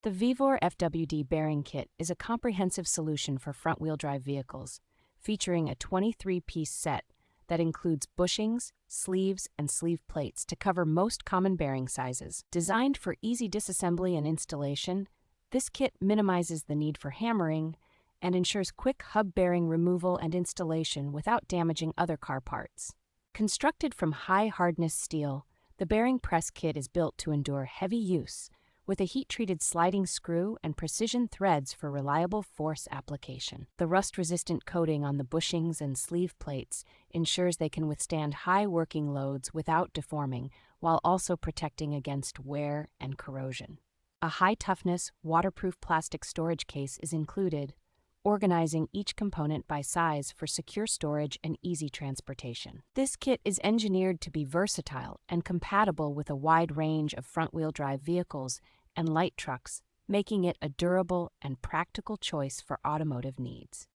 The VEVOR FWD Bearing Kit is a comprehensive solution for front-wheel drive vehicles, featuring a 23-piece set that includes bushings, sleeves, and sleeve plates to cover most common bearing sizes. Designed for easy disassembly and installation, this kit minimizes the need for hammering and ensures quick hub bearing removal and installation without damaging other car parts. Constructed from high-hardness steel, the bearing press kit is built to endure heavy use, with a heat-treated sliding screw and precision threads for reliable force application. The rust-resistant coating on the bushings and sleeve plates ensures they can withstand high working loads without deforming, while also protecting against wear and corrosion. A high-toughness, waterproof plastic storage case is included, organizing each component by size for secure storage and easy transportation. This kit is engineered to be versatile and compatible with a wide range of front-wheel drive vehicles and light trucks, making it a durable and practical choice for automotive needs.